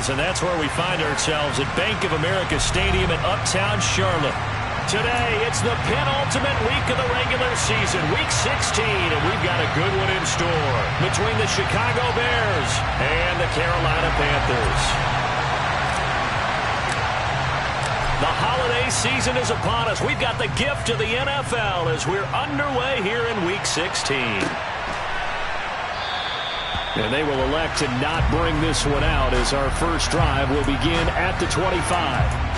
is, and that's where we find ourselves at Bank of America Stadium in Uptown Charlotte. Today, it's the penultimate week of the regular season, Week 16, and we've got a good one in store between the Chicago Bears and the Carolina Panthers. The holiday season is upon us. We've got the gift of the NFL as we're underway here in Week 16. And they will elect to not bring this one out as our first drive will begin at the 25.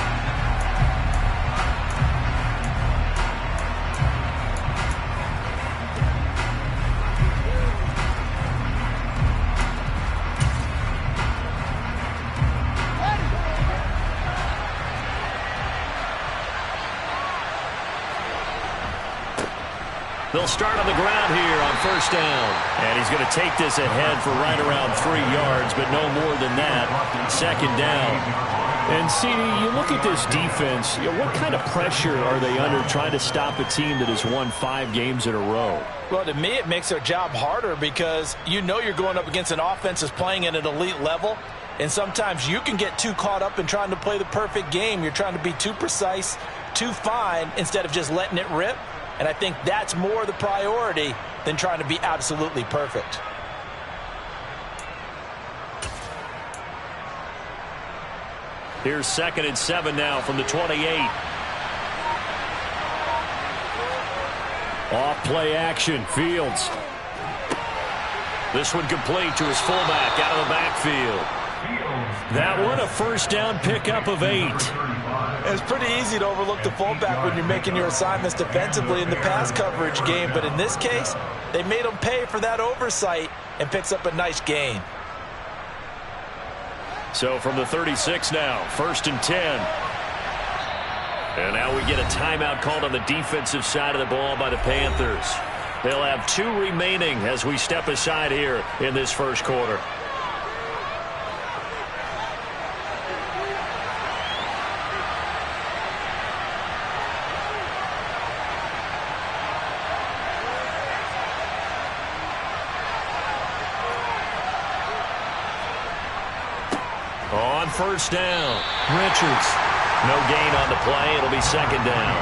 They'll start on the ground here on first down. And he's going to take this ahead for right around 3 yards, but no more than that. Second down. And, CD, you look at this defense, what kind of pressure are they under trying to stop a team that has won 5 games in a row? Well, to me, it makes their job harder because you know you're going up against an offense that's playing at an elite level. And sometimes you can get too caught up in trying to play the perfect game. You're trying to be too precise, too fine, instead of just letting it rip. And I think that's more the priority than trying to be absolutely perfect. Here's 2nd and 7 now from the 28. Off play action, Fields. This one complete to his fullback out of the backfield. That one a first down pickup of 8. It's pretty easy to overlook the fullback when you're making your assignments defensively in the pass coverage game, but in this case, they made him pay for that oversight and picks up a nice gain. So from the 36 now, 1st and 10. And now we get a timeout called on the defensive side of the ball by the Panthers. They'll have 2 remaining as we step aside here in this first quarter. On first down, Richards. No gain on the play. It'll be 2nd down.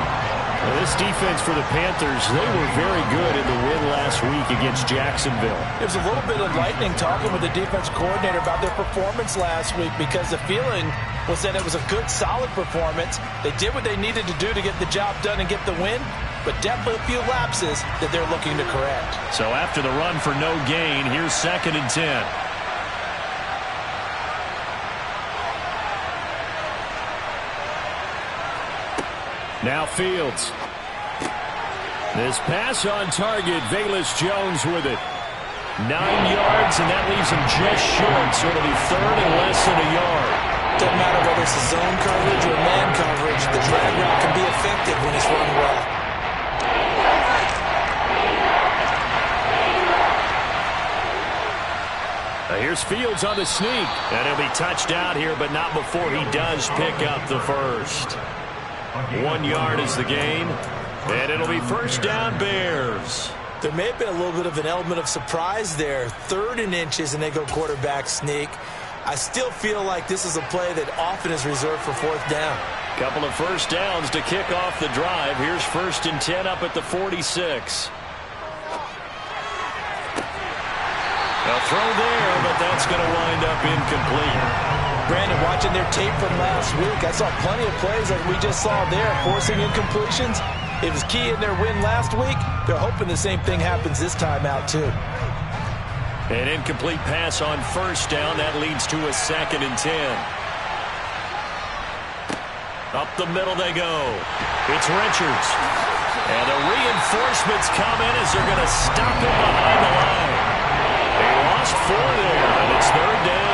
Well, this defense for the Panthers, they were very good in the win last week against Jacksonville. It was a little bit enlightening talking with the defense coordinator about their performance last week because the feeling was that it was a good, solid performance. They did what they needed to do to get the job done and get the win, but definitely a few lapses that they're looking to correct. So after the run for no gain, here's 2nd and 10. Now Fields. This pass on target, Velus Jones with it. 9 yards, and that leaves him just short, so it'll be 3rd and less than a yard. Doesn't matter whether it's a zone coverage or man coverage, the drag route can be effective when it's run well. Here's Fields on the sneak, and he'll be touched out here, but not before he does pick up the first. 1 yard is the gain, and it'll be first down Bears. There may have been a little bit of an element of surprise there. 3rd and inches, and they go quarterback sneak. I still feel like this is a play that often is reserved for 4th down. Couple of first downs to kick off the drive. Here's 1st and 10 up at the 46. A throw there, but that's going to wind up incomplete. Brandon, watching their tape from last week, I saw plenty of plays like we just saw there, forcing incompletions. It was key in their win last week. They're hoping the same thing happens this time out, too. An incomplete pass on first down. That leads to a 2nd and 10. Up the middle they go. It's Richards. And the reinforcements come in as they're going to stop him behind the line. They lost 4 there, and it's 3rd down.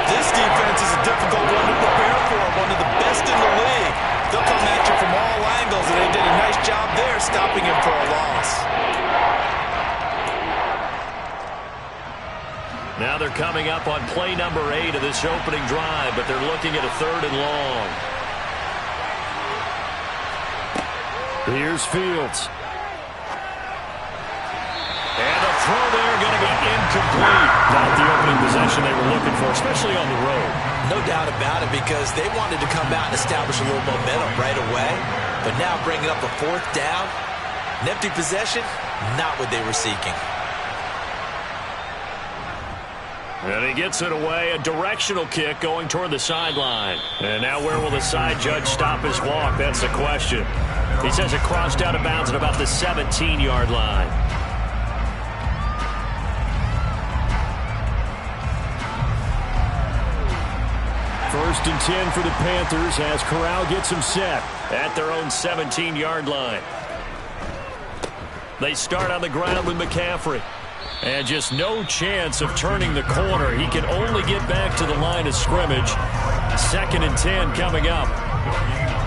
This defense is a difficult one to prepare for, one of the best in the league. They'll come at you from all angles, and they did a nice job there stopping him for a loss. Now they're coming up on play number 8 of this opening drive, but they're looking at a 3rd and long. Here's Fields. And the throw there going to be incomplete. Not the opening possession they were looking for, especially on the road. No doubt about it, because they wanted to come out and establish a little momentum right away. But now bringing up a fourth down, an empty possession, not what they were seeking. And he gets it away, a directional kick going toward the sideline. And now where will the side judge stop his walk? That's the question. He says it crossed out of bounds at about the 17-yard line. First and 10 for the Panthers as Corral gets them set at their own 17-yard line. They start on the ground with McCaffrey. And just no chance of turning the corner. He can only get back to the line of scrimmage. Second and 10 coming up.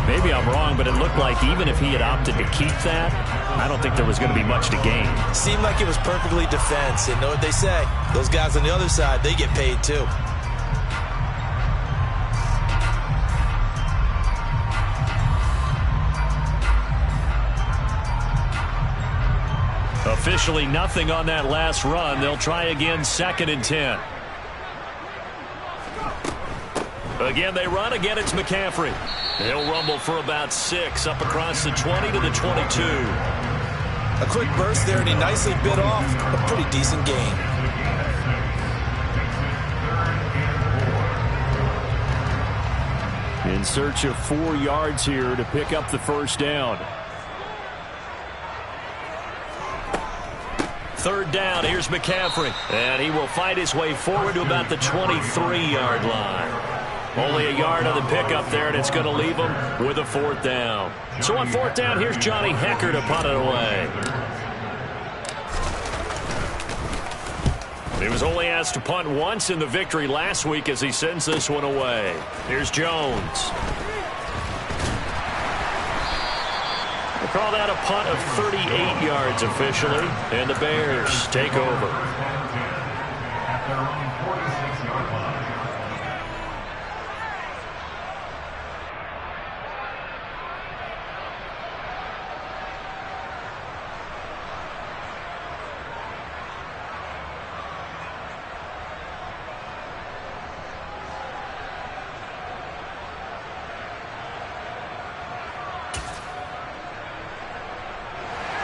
Maybe I'm wrong, but it looked like even if he had opted to keep that, I don't think there was going to be much to gain. Seemed like it was perfectly defense. And know what they say? Those guys on the other side, they get paid too. Officially nothing on that last run. They'll try again, second and 10. Again, they run. Again, it's McCaffrey. He'll rumble for about 6 up across the 20 to the 22. A quick burst there, and he nicely bit off a pretty decent gain. In search of 4 yards here to pick up the first down. Third down, here's McCaffrey. And he will fight his way forward to about the 23-yard line. Only a yard on the pickup there, and it's going to leave him with a fourth down. So on fourth down, here's Johnny Hekker to punt it away. He was only asked to punt once in the victory last week as he sends this one away. Here's Jones. We'll call that a punt of 38 yards officially, and the Bears take over.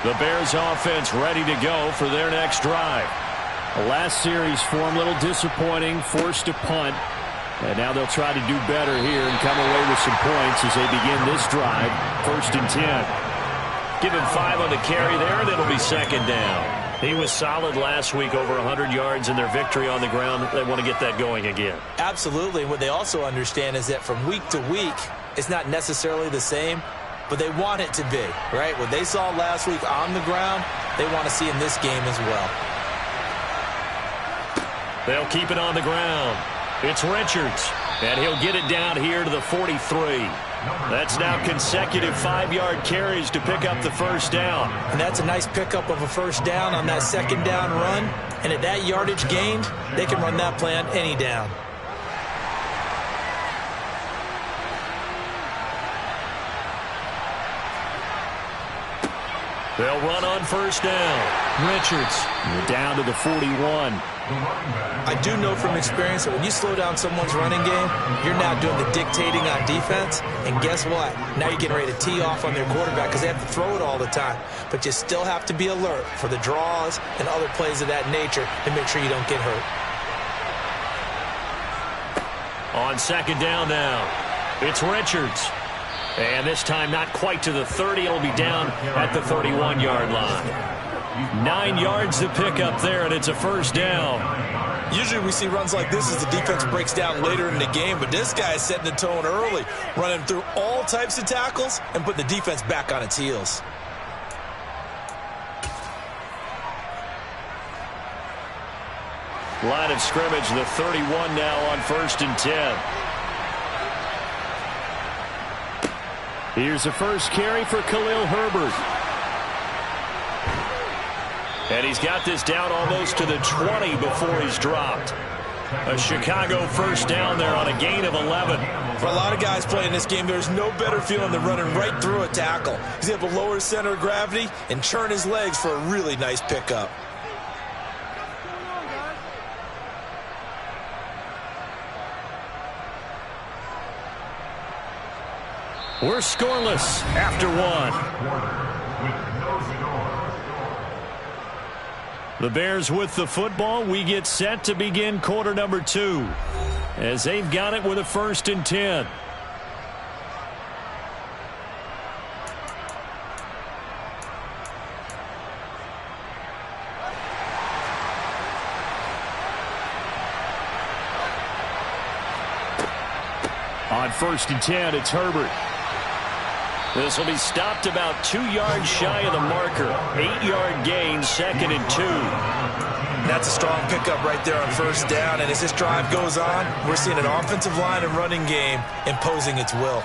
The Bears offense ready to go for their next drive. The last series for them a little disappointing, forced to punt. And now they'll try to do better here and come away with some points as they begin this drive. First and 10. Give him 5 on the carry there, and it'll be second down. He was solid last week, over 100 yards in their victory on the ground. They want to get that going again. Absolutely. What they also understand is that from week to week, it's not necessarily the same, but they want it to be, right? What they saw last week on the ground, they want to see in this game as well. They'll keep it on the ground. It's Richards, and he'll get it down here to the 43. That's now consecutive 5-yard carries to pick up the first down. And that's a nice pickup of a first down on that second down run. And at that yardage gained, they can run that play on any down. They'll run on first down. Richards, you're down to the 41. I do know from experience that when you slow down someone's running game, you're now doing the dictating on defense. And guess what? Now you're getting ready to tee off on their quarterback because they have to throw it all the time. But you still have to be alert for the draws and other plays of that nature to make sure you don't get hurt. On second down now, it's Richards. And this time not quite to the 30. It'll be down at the 31-yard line. 9 yards to pick up there, and it's a first down. Usually we see runs like this as the defense breaks down later in the game, but this guy is setting the tone early, running through all types of tackles and putting the defense back on its heels. Line of scrimmage, the 31 now on first and 10. Here's the first carry for Khalil Herbert. And he's got this down almost to the 20 before he's dropped. A Chicago first down there on a gain of 11. For a lot of guys playing this game, there's no better feeling than running right through a tackle. He's able to lower his center of gravity and churn his legs for a really nice pickup. We're scoreless after one. The Bears with the football. We get set to begin quarter number 2 as they've got it with a 1st and 10. On 1st and 10, it's Herbert. This will be stopped about 2 yards shy of the marker. 8-yard gain, 2nd and 2. That's a strong pickup right there on 1st down. And as this drive goes on, we're seeing an offensive line and running game imposing its will.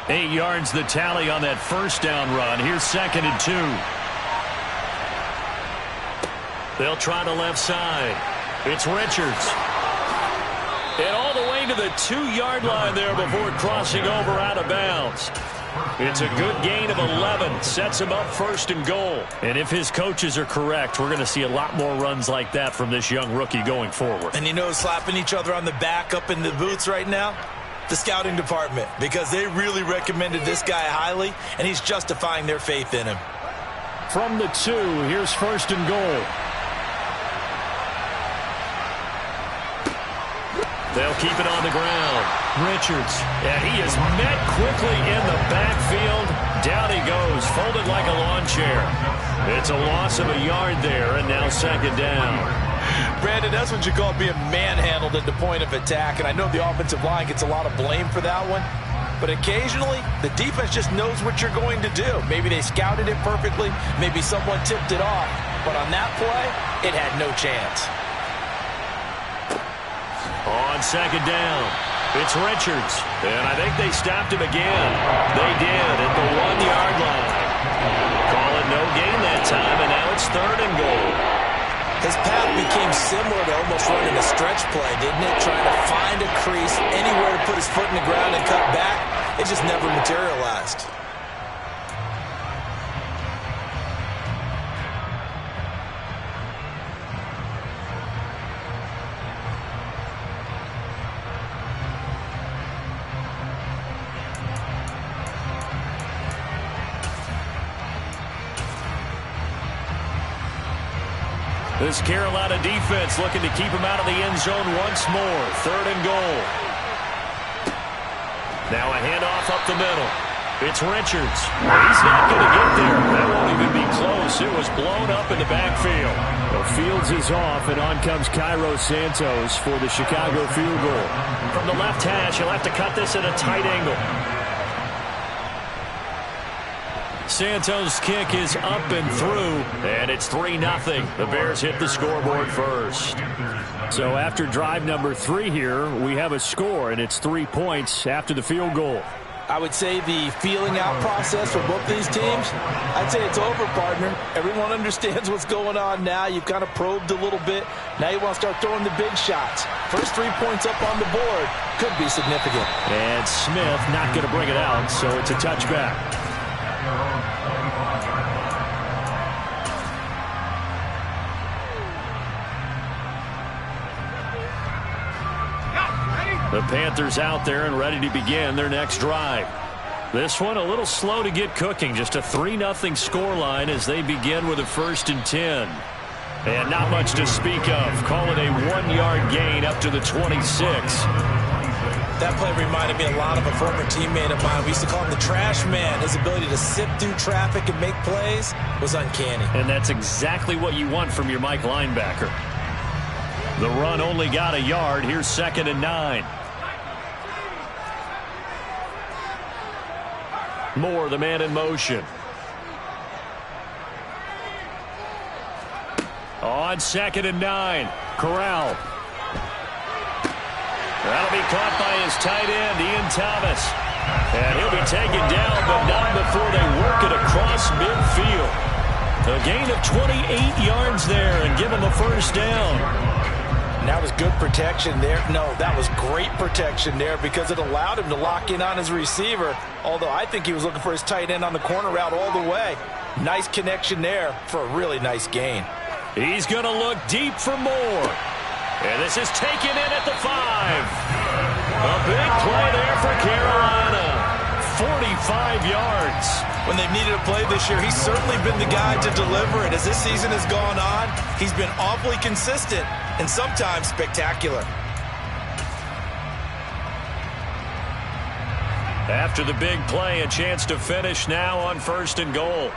Eight yards the tally on that 1st down run. Here's 2nd and 2. They'll try the left side. It's Richards. And all the way to the 2-yard line there before crossing over out of bounds. It's a good gain of 11. Sets him up 1st and goal. And if his coaches are correct, we're going to see a lot more runs like that from this young rookie going forward. And you know, slapping each other on the back up in the boots right now? The scouting department, because they really recommended this guy highly, and he's justifying their faith in him. From the 2, here's 1st and goal. They'll keep it on the ground. Richards, and he is met quickly in the backfield. Down he goes, folded like a lawn chair. It's a loss of a yard there, and now 2nd down. Brandon, that's what you call being manhandled at the point of attack, and I know the offensive line gets a lot of blame for that one, but occasionally the defense just knows what you're going to do. Maybe they scouted it perfectly, maybe someone tipped it off, but on that play, it had no chance. On 2nd down, it's Richards, and I think they stopped him again. They did at the 1-yard line. Call it no gain that time, and now it's 3rd and goal. His path became similar to almost running a stretch play, didn't it? Trying to find a crease, anywhere to put his foot in the ground and cut back. It just never materialized. This Carolina defense looking to keep him out of the end zone once more. 3rd and goal. Now a handoff up the middle. It's Richards. He's not going to get there. That won't even be close. It was blown up in the backfield. Well, Fields is off, and on comes Cairo Santos for the Chicago field goal. From the left hash, he'll have to cut this at a tight angle. Santos' kick is up and through, and it's 3-0. The Bears hit the scoreboard first. So after drive number 3 here, we have a score, and it's 3 points after the field goal. I would say the feeling out process for both these teams, I'd say it's over, partner. Everyone understands what's going on now. You've kind of probed a little bit. Now you want to start throwing the big shots. First 3 points up on the board could be significant. And Smith not going to bring it out, so it's a touchback. The Panthers out there and ready to begin their next drive. This one a little slow to get cooking. Just a 3-0 scoreline as they begin with a 1st and 10. And not much to speak of. Call it a 1-yard gain up to the 26. That play reminded me a lot of a former teammate of mine. We used to call him the trash man. His ability to sift through traffic and make plays was uncanny. And that's exactly what you want from your Mike linebacker. The run only got a yard. Here's 2nd and 9. Moore, the man in motion. On 2nd and 9. Corral. That'll be caught by his tight end, Ian Thomas. And he'll be taken down, but not before they work it across midfield. A gain of 28 yards there and give him a first down. And that was good protection there. No, that was great protection there because it allowed him to lock in on his receiver, although I think he was looking for his tight end on the corner route all the way. Nice connection there for a really nice gain. He's going to look deep for more. And this is taken in at the 5. A big play there for Carolina. 45 yards. When they've needed a play this year, he's certainly been the guy to deliver it. As this season has gone on, he's been awfully consistent and sometimes spectacular. After the big play, a chance to finish now on 1st and goal.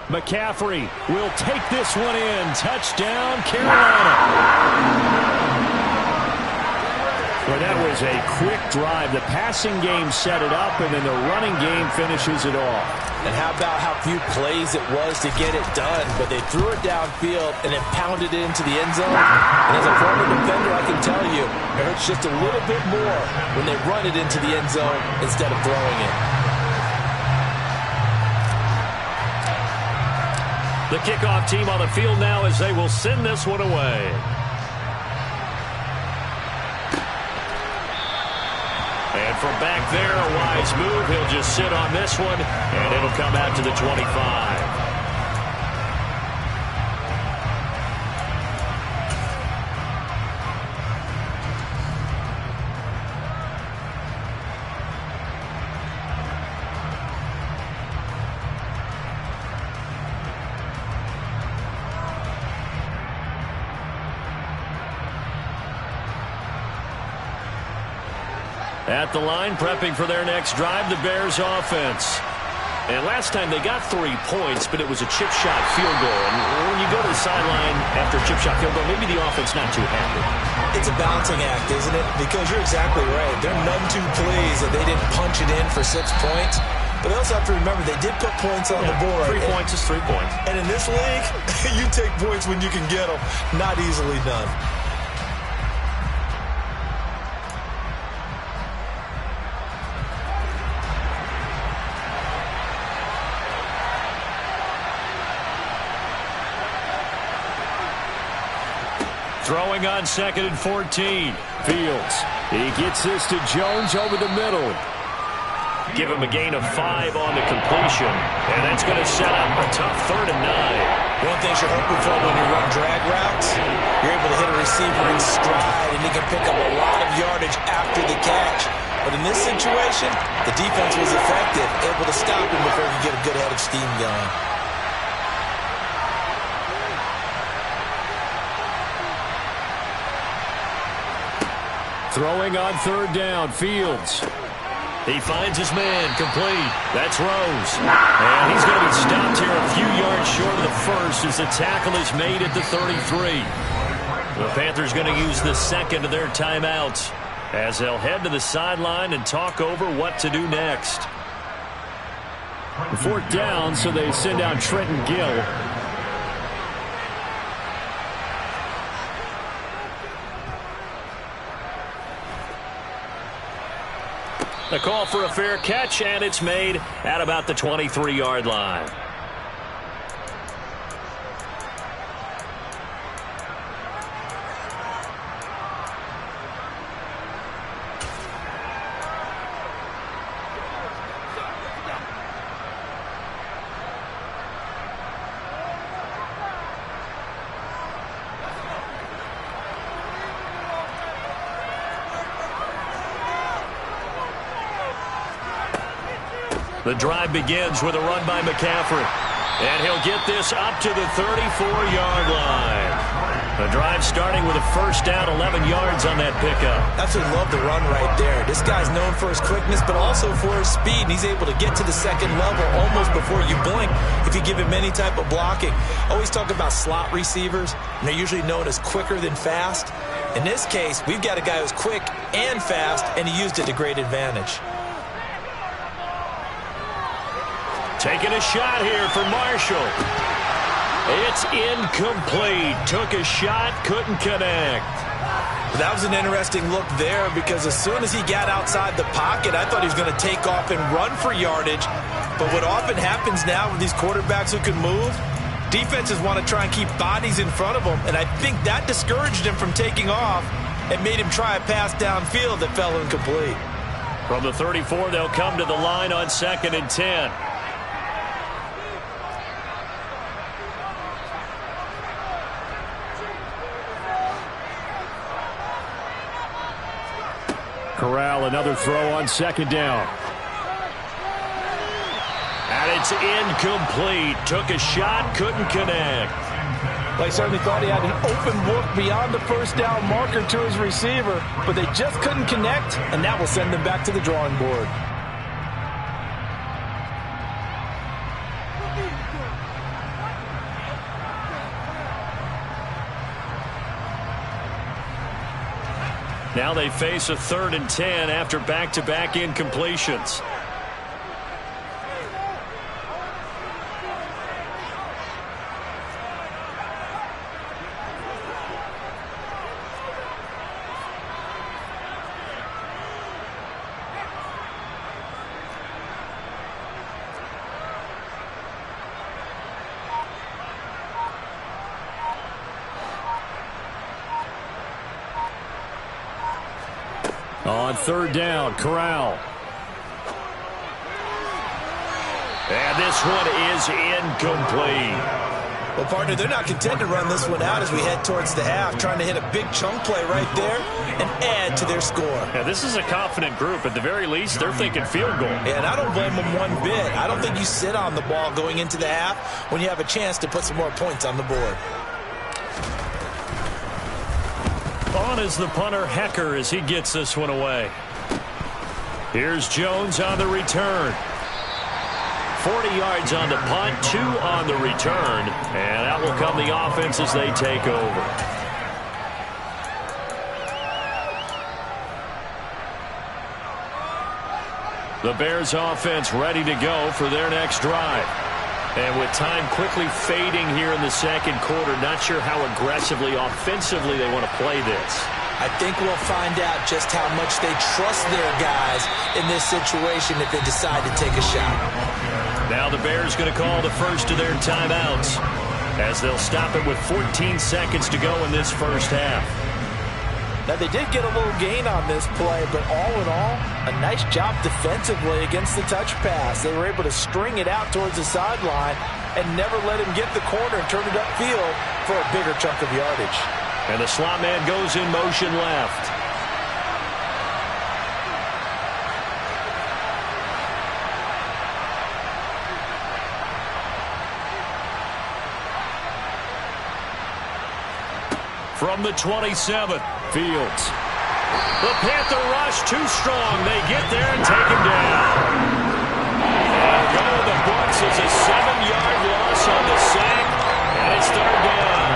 McCaffrey will take this one in. Touchdown, Carolina. Well, that was a quick drive. The passing game set it up, and then the running game finishes it off. And how about how few plays it was to get it done, but they threw it downfield and then pounded it into the end zone. And as a former defender, I can tell you, it hurts just a little bit more when they run it into the end zone instead of throwing it. The kickoff team on the field now as they will send this one away. And from back there, a wise move. He'll just sit on this one, and it'll come out to the 25. At the line, prepping for their next drive, the Bears offense. And last time they got 3 points, but it was a chip shot field goal. And when you go to the sideline after a chip shot field goal, maybe the offense not too happy. It's a balancing act, isn't it? Because you're exactly right. They're none too pleased that they didn't punch it in for 6 points. But they also have to remember they did put points on the board. 3 points is 3 points. And in this league, you take points when you can get them. Not easily done. Throwing on 2nd and 14. Fields. He gets this to Jones over the middle. Give him a gain of 5 on the completion. And that's going to set up a tough 3rd and 9. One thing you're hoping for when you run drag routes, you're able to hit a receiver in stride, and he can pick up a lot of yardage after the catch. But in this situation, the defense was effective, able to stop him before he could get a good head of steam going. Throwing on 3rd down, Fields. He finds his man, complete. That's Rose. And he's going to be stopped here a few yards short of the first as the tackle is made at the 33. The Panthers going to use the 2nd of their timeouts as they'll head to the sideline and talk over what to do next. 4th down, so they send out Trenton Gill. The call for a fair catch, and it's made at about the 23-yard line. The drive begins with a run by McCaffrey. And he'll get this up to the 34-yard line. The drive starting with a first down, 11 yards on that pickup. Absolutely love the run right there. This guy's known for his quickness, but also for his speed. And he's able to get to the 2nd level almost before you blink if you give him any type of blocking. Always talk about slot receivers, and they're usually known as quicker than fast. In this case, we've got a guy who's quick and fast, and he used it to great advantage. Taking a shot here for Marshall. It's incomplete. Took a shot, couldn't connect. That was an interesting look there because as soon as he got outside the pocket, I thought he was going to take off and run for yardage. But what often happens now with these quarterbacks who can move, defenses want to try and keep bodies in front of them, and I think that discouraged him from taking off and made him try a pass downfield that fell incomplete. From the 34, they'll come to the line on 2nd and 10. Corral, another throw on 2nd down. And it's incomplete. Took a shot, couldn't connect. They certainly thought he had an open look beyond the first down marker to his receiver, but they just couldn't connect, and that will send them back to the drawing board. Now they face a 3rd and 10 after back-to-back incompletions. On 3rd down, Corral. And this one is incomplete. Well, partner, they're not content to run this one out as we head towards the half, trying to hit a big chunk play right there and add to their score. Yeah, this is a confident group. At the very least, they're thinking field goal. Yeah, and I don't blame them one bit. I don't think you sit on the ball going into the half when you have a chance to put some more points on the board. On is the punter, Hecker, as he gets this one away. Here's Jones on the return. 40 yards on the punt, 2 on the return. And out will come the offense as they take over. The Bears offense ready to go for their next drive. And with time quickly fading here in the 2nd quarter, not sure how aggressively, offensively they want to play this. I think we'll find out just how much they trust their guys in this situation if they decide to take a shot. Now the Bears going to call the first of their timeouts as they'll stop it with 14 seconds to go in this first half. Now, they did get a little gain on this play, but all in all, a nice job defensively against the touch pass. They were able to string it out towards the sideline and never let him get the corner and turn it upfield for a bigger chunk of yardage. And the slot man goes in motion left. From the 27, Fields. The Panther rush too strong. They get there and take him down. And go to the books is a 7-yard loss on the sack, and it's 3rd down.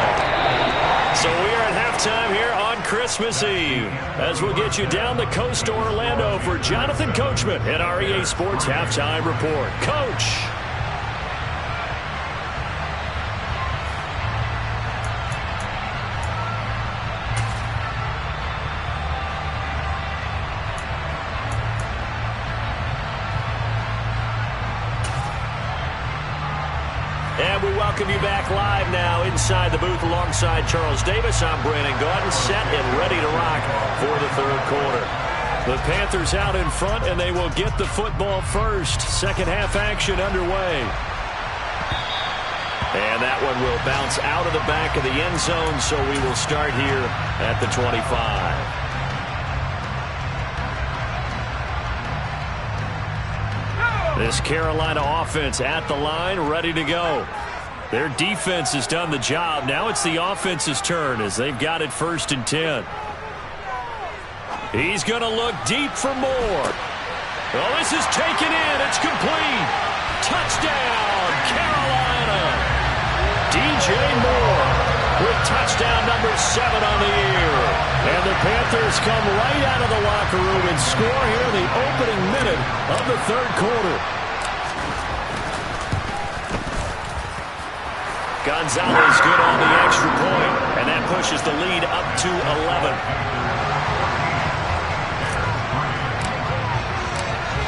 So we are at halftime here on Christmas Eve as we'll get you down the coast to Orlando for Jonathan Coachman at our EA Sports Halftime Report. Coach. And we welcome you back live now inside the booth alongside Charles Davis. I'm Brandon Gaudin, set and ready to rock for the 3rd quarter. The Panthers out in front, and they will get the football first. Second half action underway. And that one will bounce out of the back of the end zone, so we will start here at the 25. This Carolina offense at the line, ready to go. Their defense has done the job. Now it's the offense's turn as they've got it 1st and 10. He's going to look deep for more. Well, this is taken in. It's complete. Touchdown, Carolina. DJ Moore with touchdown number 7 on the year. And the Panthers come right out of the locker room and score here in the opening minute of the 3rd quarter. Gonzalez good on the extra point, and that pushes the lead up to 11.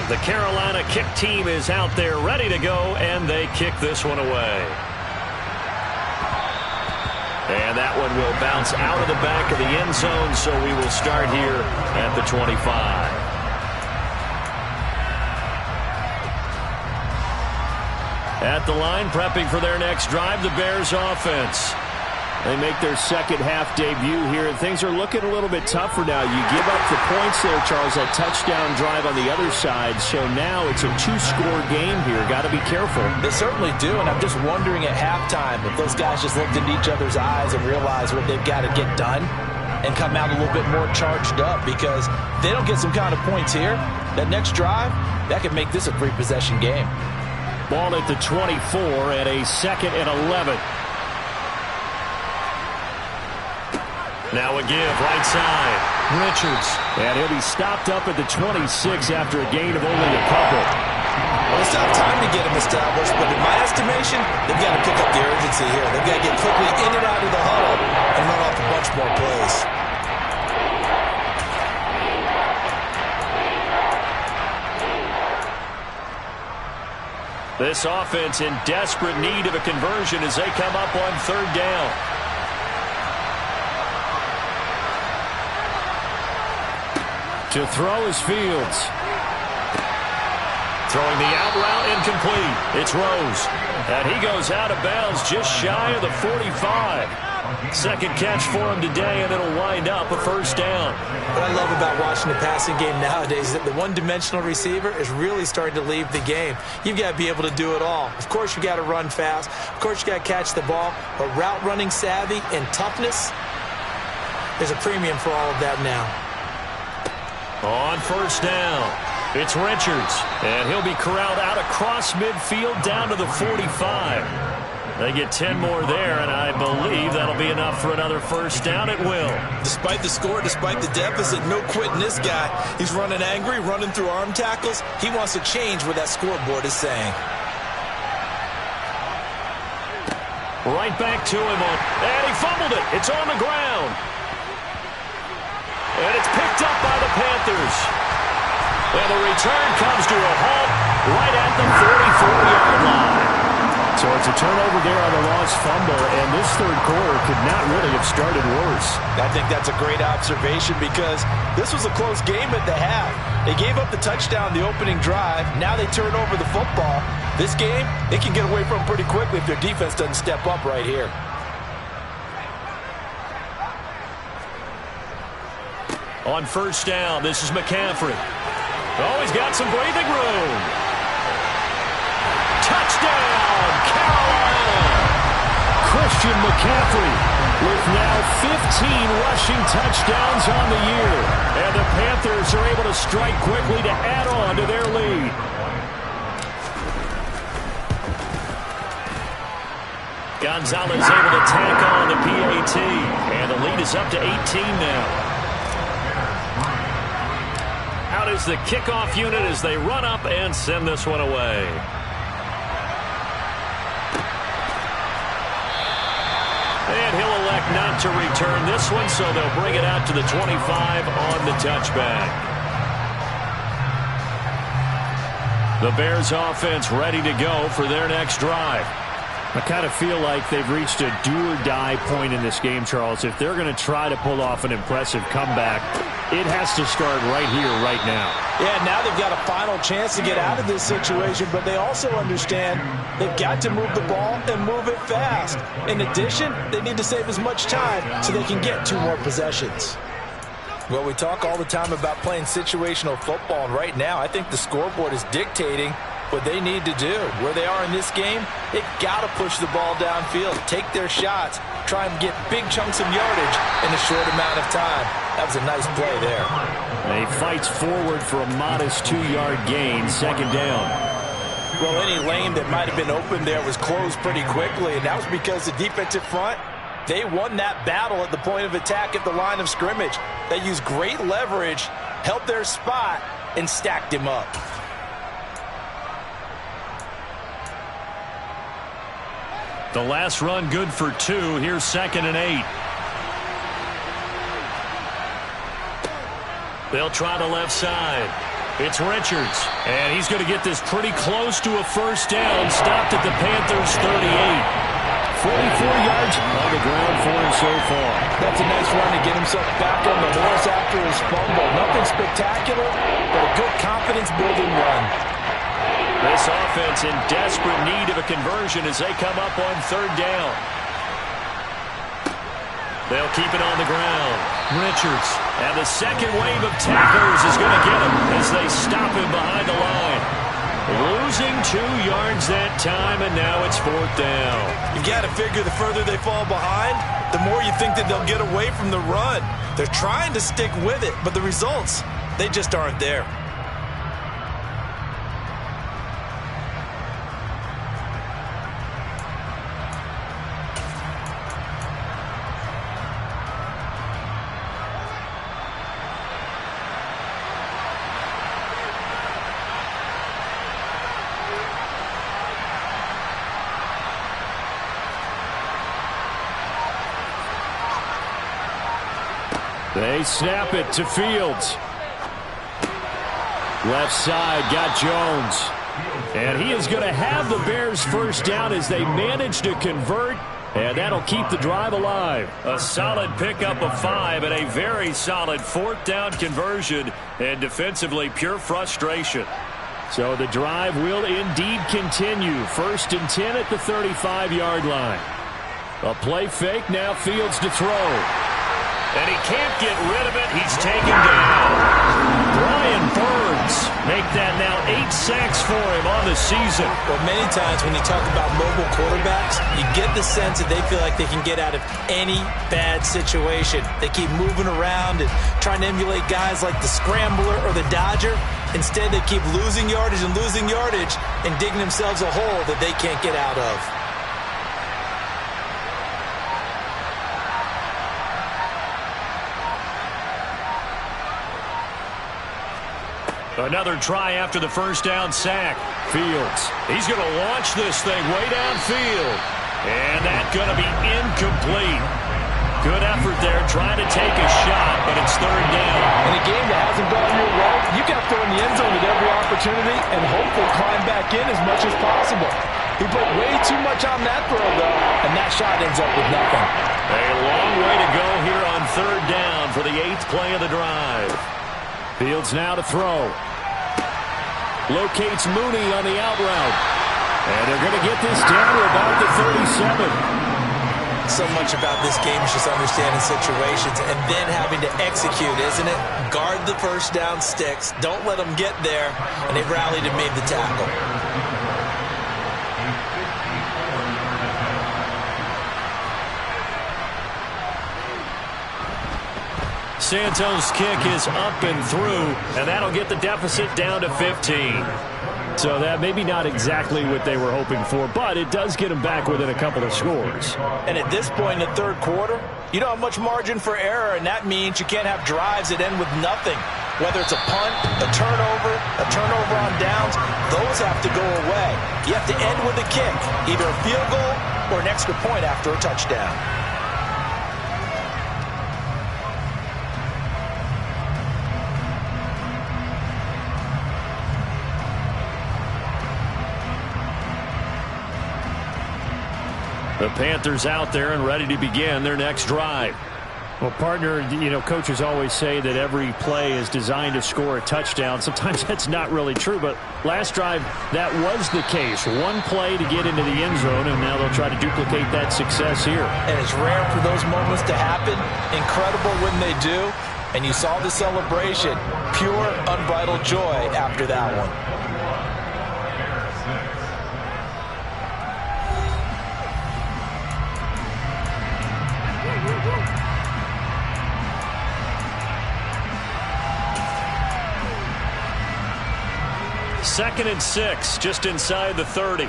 The Carolina kick team is out there ready to go, and they kick this one away. And that one will bounce out of the back of the end zone, so we will start here at the 25. At the line, prepping for their next drive, the Bears offense. They make their second half debut here, and things are looking a little bit tougher now. You give up the points there, Charles, that touchdown drive on the other side. So now it's a two-score game here. Got to be careful. They certainly do, and I'm just wondering at halftime if those guys just looked into each other's eyes and realized what they've got to get done and come out a little bit more charged up, because if they don't get some kind of points here, that next drive, that could make this a three-possession game. Ball at the 24 and a 2nd and 11. Now a give, right side. Richards. And he'll be stopped up at the 26 after a gain of only a couple. Well, it's not time to get him established, but in my estimation, they've got to pick up the urgency here. They've got to get quickly in and out of the huddle and run off a bunch more plays. This offense in desperate need of a conversion as they come up on 3rd down. To throw is Fields. Throwing the out route incomplete. It's Rose. And he goes out of bounds just shy of the 45. Second catch for him today, and it'll wind up a 1st down. What I love about watching the passing game nowadays is that the one-dimensional receiver is really starting to leave the game. You've got to be able to do it all. Of course, you've got to run fast. Of course, you've got to catch the ball. But route running savvy and toughness, there's a premium for all of that now. On 1st down, it's Richards, and he'll be corralled out across midfield down to the 45. They get 10 more there, and I believe that'll be enough for another 1st down. It will. Despite the score, despite the deficit, no quitting this guy. He's running angry, running through arm tackles. He wants to change what that scoreboard is saying. Right back to him, and he fumbled it. It's on the ground. And it's picked up by the Panthers. And the return comes to a halt right at the 44-yard line. So it's a turnover there on the lost fumble, and this 3rd quarter could not really have started worse. I think that's a great observation, because this was a close game at the half. They gave up the touchdown the opening drive. Now they turn over the football. This game, they can get away from pretty quickly if their defense doesn't step up right here. On 1st down, this is McCaffrey. Oh, he's got some breathing room. Touchdown, Carolina! Christian McCaffrey with now 15 rushing touchdowns on the year. And the Panthers are able to strike quickly to add on to their lead. Gonzalez able to tack on the PAT. And the lead is up to 18 now. Out is the kickoff unit as they run up and send this one away. And he'll elect not to return this one, so they'll bring it out to the 25 on the touchback. The Bears offense ready to go for their next drive. I kind of feel like they've reached a do-or-die point in this game, Charles. If they're going to try to pull off an impressive comeback, it has to start right here, right now. Yeah, now they've got a final chance to get out of this situation, but they also understand they've got to move the ball and move it fast. In addition, they need to save as much time so they can get 2 more possessions. Well, we talk all the time about playing situational football, and right now I think the scoreboard is dictating what they need to do. Where they are in this game, they've got to push the ball downfield, take their shots, try and get big chunks of yardage in a short amount of time. That was a nice play there. And he fights forward for a modest 2-yard gain, 2nd down. Well, any lane that might have been open there was closed pretty quickly, and that was because the defensive front, they won that battle at the point of attack at the line of scrimmage. They used great leverage, held their spot, and stacked him up. The last run good for 2. Here's 2nd and 8. They'll try the left side. It's Richards, and he's going to get this pretty close to a first down, stopped at the Panthers' 38. 44 yards on the ground for him so far. That's a nice run to get himself back on the horse after his fumble. Nothing spectacular, but a good confidence-building run. This offense in desperate need of a conversion as they come up on third down. They'll keep it on the ground. Richards, and the second wave of tacklers is going to get him as they stop him behind the line. Losing 2 yards that time, and now it's fourth down. You've got to figure the further they fall behind, the more you think that they'll get away from the run. They're trying to stick with it, but the results, they just aren't there. They snap it to Fields. Left side got Jones. And he is going to have the Bears first down as they manage to convert. And that'll keep the drive alive. A solid pickup of 5 and a very solid fourth down conversion. And defensively, pure frustration. So the drive will indeed continue. First and 10 at the 35-yard line. A play fake, now Fields to throw. And he can't get rid of it. He's taken down. Brian Burns make that now 8 sacks for him on the season. Well, many times when you talk about mobile quarterbacks, you get the sense that they feel like they can get out of any bad situation. They keep moving around and trying to emulate guys like the Scrambler or the Dodger. Instead, they keep losing yardage and digging themselves a hole that they can't get out of. Another try after the first down sack. Fields. He's going to launch this thing way downfield. And that's going to be incomplete. Good effort there trying to take a shot, but it's third down. In a game that hasn't gone your way, you got to throw in the end zone at every opportunity and hopefully climb back in as much as possible. He put way too much on that throw, though, and that shot ends up with nothing. A long way to go here on third down for the 8th play of the drive. Fields now to throw. Locates Mooney on the out route. And they're going to get this down to about the 37. So much about this game is just understanding situations and then having to execute, isn't it? Guard the first down sticks. Don't let them get there. And they rallied and made the tackle. Santos' kick is up and through, and that'll get the deficit down to 15. So that maybe not exactly what they were hoping for, but it does get them back within a couple of scores. And at this point in the third quarter, you don't have much margin for error, and that means you can't have drives that end with nothing. Whether it's a punt, a turnover on downs, those have to go away. You have to end with a kick, either a field goal or an extra point after a touchdown. The Panthers out there and ready to begin their next drive. Well, partner, coaches always say that every play is designed to score a touchdown. Sometimes that's not really true, but last drive, that was the case. One play to get into the end zone, and now they'll try to duplicate that success here. And it's rare for those moments to happen. Incredible when they do. And you saw the celebration. Pure, unbridled joy after that one. Second and 6, just inside the 30.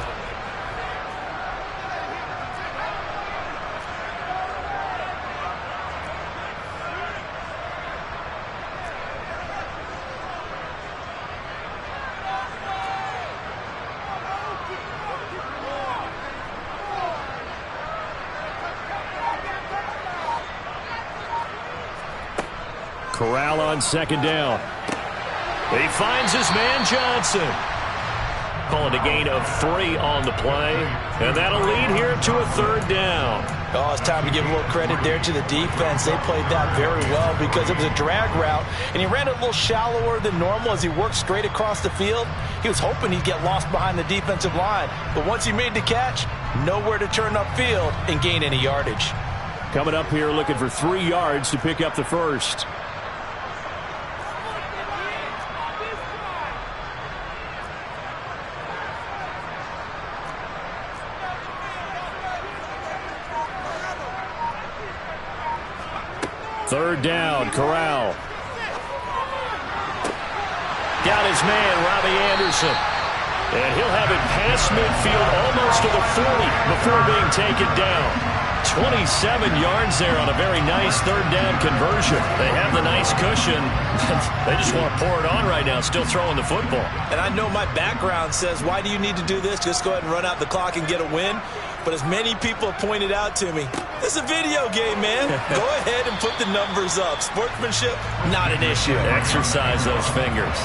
Corral on second down. He finds his man Johnson. Call it a gain of 3 on the play. And that'll lead here to a 3rd down. Oh, it's time to give a little credit there to the defense. They played that very well because it was a drag route, and he ran a little shallower than normal as he worked straight across the field. He was hoping he'd get lost behind the defensive line, but once he made the catch, nowhere to turn upfield and gain any yardage. Coming up here looking for 3 yards to pick up the first. Third down, Corral. Down his man, Robbie Anderson. And he'll have it past midfield almost to the 40 before being taken down. 27 yards there on a very nice 3rd down conversion. They have the nice cushion. They just want to pour it on right now, still throwing the football. And I know my background says, why do you need to do this? Just go ahead and run out the clock and get a win. But as many people have pointed out to me, this is a video game, man. Go ahead and put the numbers up. Sportsmanship, not an issue. Exercise those fingers.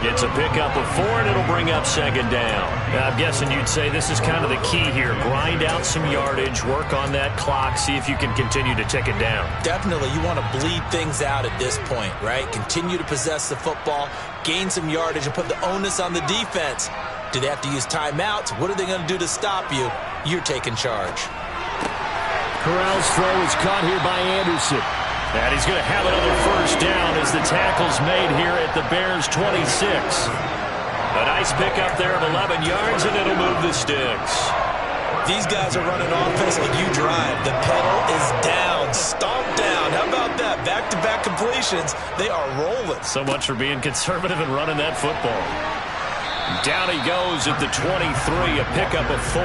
It's a pickup of 4, and it'll bring up 2nd down. Now, I'm guessing you'd say this is kind of the key here. Grind out some yardage, work on that clock, see if you can continue to tick it down. Definitely. You want to bleed things out at this point, right? Continue to possess the football, gain some yardage, and put the onus on the defense. Do they have to use timeouts? What are they going to do to stop you? You're taking charge. Corral's throw is caught here by Anderson. And he's going to have another 1st down as the tackle's made here at the Bears' 26. A nice pickup there of 11 yards, and it'll move the sticks. These guys are running offense like you drive. The pedal is down, stomp down. How about that? Back-to-back completions. They are rolling. So much for being conservative and running that football. Down he goes at the 23, a pickup of 4.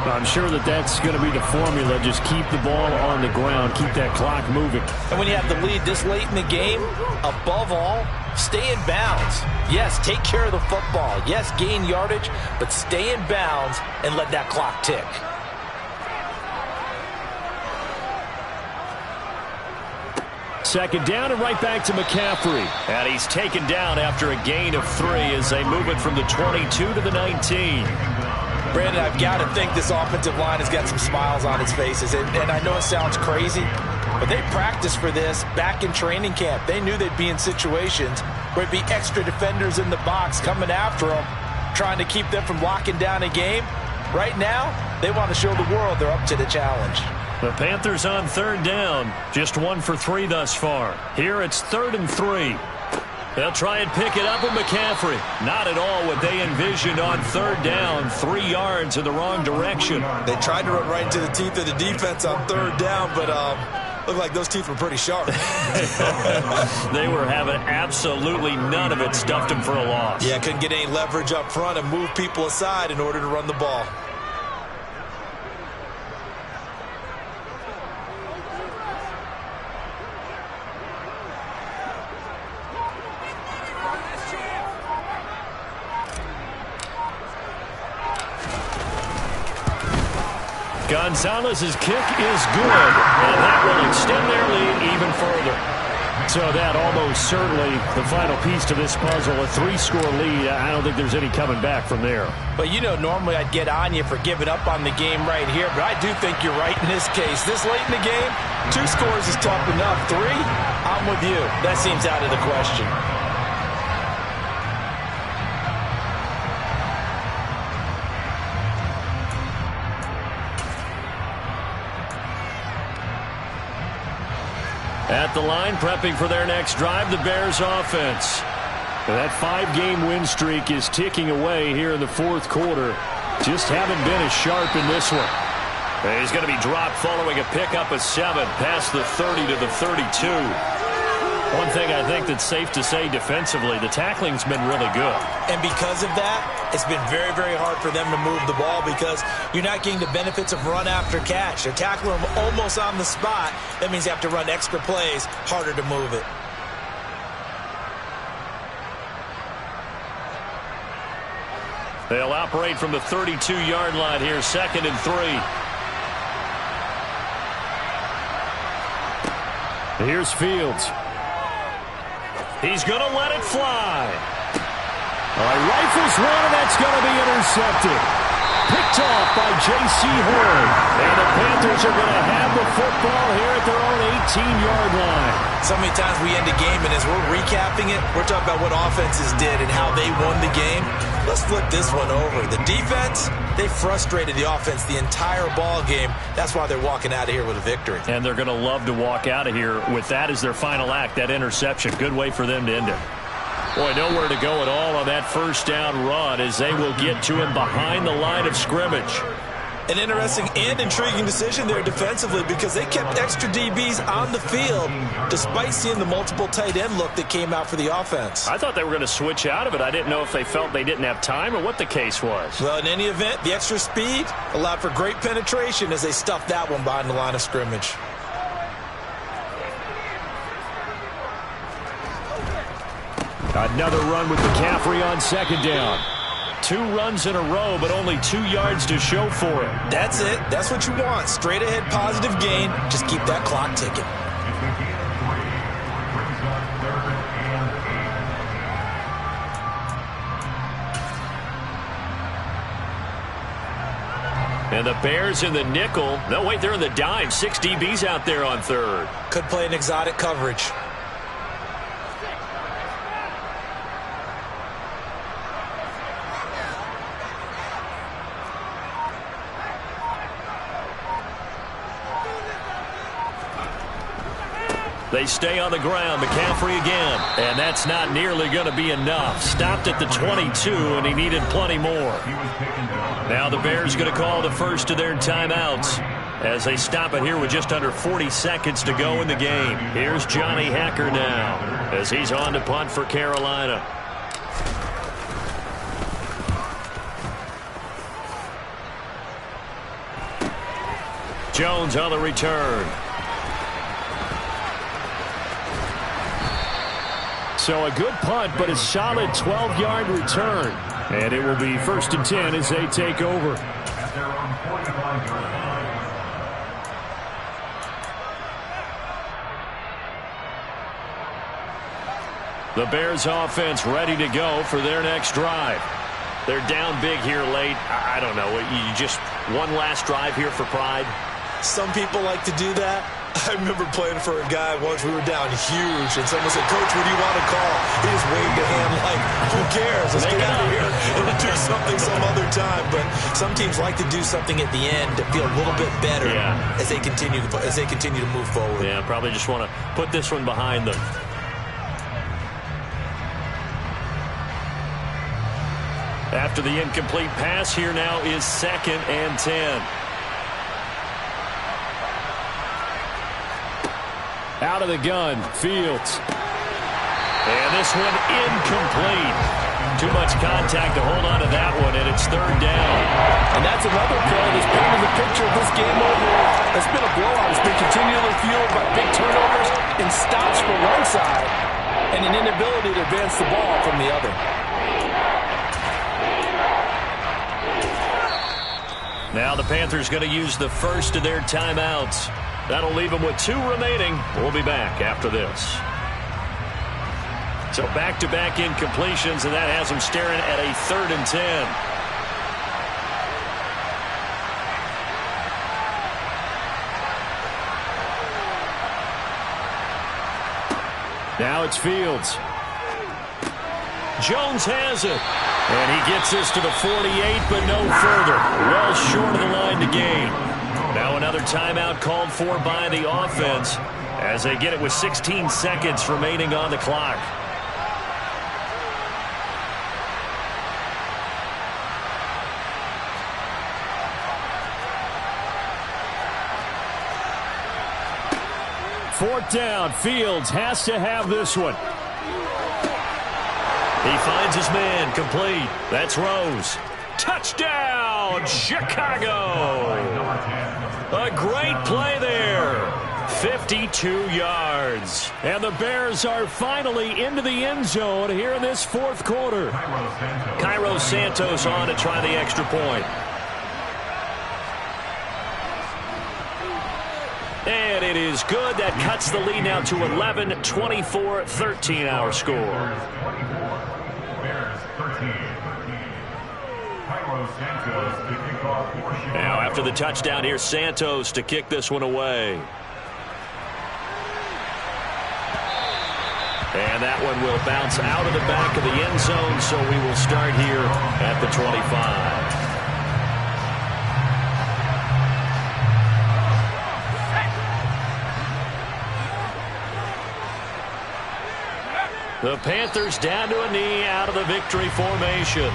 I'm sure that's going to be the formula. Just keep the ball on the ground. Keep that clock moving. And when you have the lead this late in the game, above all, stay in bounds. Yes, take care of the football. Yes, gain yardage, but stay in bounds and let that clock tick. Second down and right back to McCaffrey. And he's taken down after a gain of 3 as they move it from the 22 to the 19. Brandon, I've got to think this offensive line has got some smiles on its faces. And I know it sounds crazy, but they practiced for this back in training camp. They knew they'd be in situations where it'd be extra defenders in the box coming after them, trying to keep them from locking down a game. Right now, they want to show the world they're up to the challenge. The Panthers on 3rd down. Just 1 for 3 thus far. Here it's 3rd and 3. They'll try and pick it up with McCaffrey. Not at all what they envisioned on 3rd down. 3 yards in the wrong direction. They tried to run right into the teeth of the defense on 3rd down, but looked like those teeth were pretty sharp. They were having absolutely none of it. Stuffed them for a loss. Yeah, couldn't get any leverage up front and move people aside in order to run the ball. Gonzalez's kick is good, and that will extend their lead even further. So that almost certainly the final piece to this puzzle, a 3-score lead. I don't think there's any coming back from there. But you know, normally I'd get on you for giving up on the game right here, but I do think you're right in this case. This late in the game, 2 scores is tough enough. 3, I'm with you. That seems out of the question. At the line, prepping for their next drive, the Bears offense. That 5-game win streak is ticking away here in the 4th quarter. Just haven't been as sharp in this one. And he's going to be dropped following a pickup of 7 past the 30 to the 32. One thing I think that's safe to say defensively, the tackling's been really good. And because of that, it's been very, very hard for them to move the ball because you're not getting the benefits of run after catch. They're tackling them almost on the spot. That means you have to run extra plays, harder to move it. They'll operate from the 32-yard line here, 2nd and 3. Here's Fields. He's going to let it fly. All right, rifles one, and that's going to be intercepted. Picked off by J.C. Horn. And the Panthers are going to have the football here at their own 18-yard line. So many times we end a game, and as we're recapping it, we're talking about what offenses did and how they won the game. Let's flip this one over. The defense, they frustrated the offense the entire ball game. That's why they're walking out of here with a victory. And they're going to love to walk out of here with that as their final act, that interception. Good way for them to end it. Boy, nowhere to go at all on that first down run as they will get to him behind the line of scrimmage. An interesting and intriguing decision there defensively because they kept extra DBs on the field despite seeing the multiple tight end look that came out for the offense. I thought they were going to switch out of it. I didn't know if they felt they didn't have time or what the case was. Well, in any event, the extra speed allowed for great penetration as they stuffed that one behind the line of scrimmage. Another run with McCaffrey on second down. 2 runs in a row, but only 2 yards to show for it. That's it. That's what you want. Straight ahead positive gain. Just keep that clock ticking. And the Bears in the nickel. No, wait, they're in the dime. 6 DBs out there on third. Could play an exotic coverage. They stay on the ground. McCaffrey again. And that's not nearly going to be enough. Stopped at the 22, and he needed plenty more. Now the Bears going to call the first of their timeouts as they stop it here with just under 40 seconds to go in the game. Here's Johnny Hekker now as he's on to punt for Carolina. Jones on the return. So a good punt, but a solid 12-yard return. And it will be 1st and 10 as they take over. The Bears offense ready to go for their next drive. They're down big here late. I don't know. You just one last drive here for pride? Some people like to do that. I remember playing for a guy once. We were down huge, and someone said, "Coach, what do you want to call?" He just waved a hand like, "Who cares? Let's get out of here and do something some other time." But some teams like to do something at the end to feel a little bit better as they continue to move forward. Yeah, probably just want to put this one behind them. After the incomplete pass, here now is 2nd and 10. Out of the gun, Fields. And this one incomplete. Too much contact to hold on to that one, and it's 3rd down. And that's another play that's painted the picture of this game overall. It's been a blowout. It's been continually fueled by big turnovers and stops from one side and an inability to advance the ball from the other. Now the Panthers going to use the first of their timeouts. That'll leave them with 2 remaining. We'll be back after this. So back-to-back incompletions, and that has them staring at a 3rd and 10. Now it's Fields. Jones has it. And he gets this to the 48, but no further. Well short of the line to gain. Now another timeout called for by the offense as they get it with 16 seconds remaining on the clock. Fourth down. Fields has to have this one. He finds his man, complete. That's Rose. Touchdown, Chicago. A great play there. 52 yards. And the Bears are finally into the end zone here in this 4th quarter. Cairo Santos on to try the extra point. And it is good. That cuts the lead now to 11, 24-13 our score. Now after the touchdown, here's Santos to kick this one away. And that one will bounce out of the back of the end zone, so we will start here at the 25. The Panthers down to a knee out of the victory formation.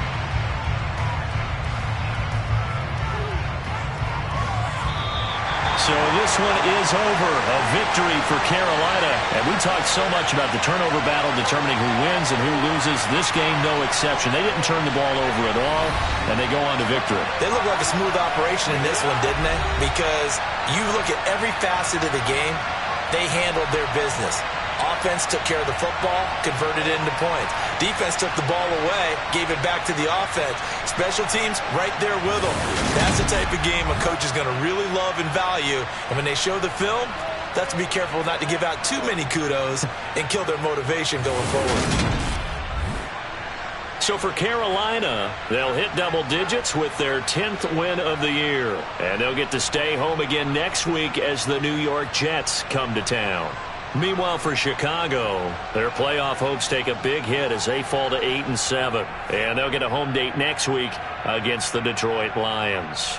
So this one is over. A victory for Carolina. And we talked so much about the turnover battle determining who wins and who loses. This game, no exception. They didn't turn the ball over at all, and they go on to victory. They look like a smooth operation in this one, didn't they? Because you look at every facet of the game, they handled their business. Offense took care of the football, converted it into points. Defense took the ball away, gave it back to the offense. Special teams right there with them. That's the type of game a coach is going to really love and value. And when they show the film, that's to be careful not to give out too many kudos and kill their motivation going forward. So for Carolina, they'll hit double digits with their 10th win of the year. And they'll get to stay home again next week as the New York Jets come to town. Meanwhile, for Chicago, their playoff hopes take a big hit as they fall to 8-7. And they'll get a home date next week against the Detroit Lions.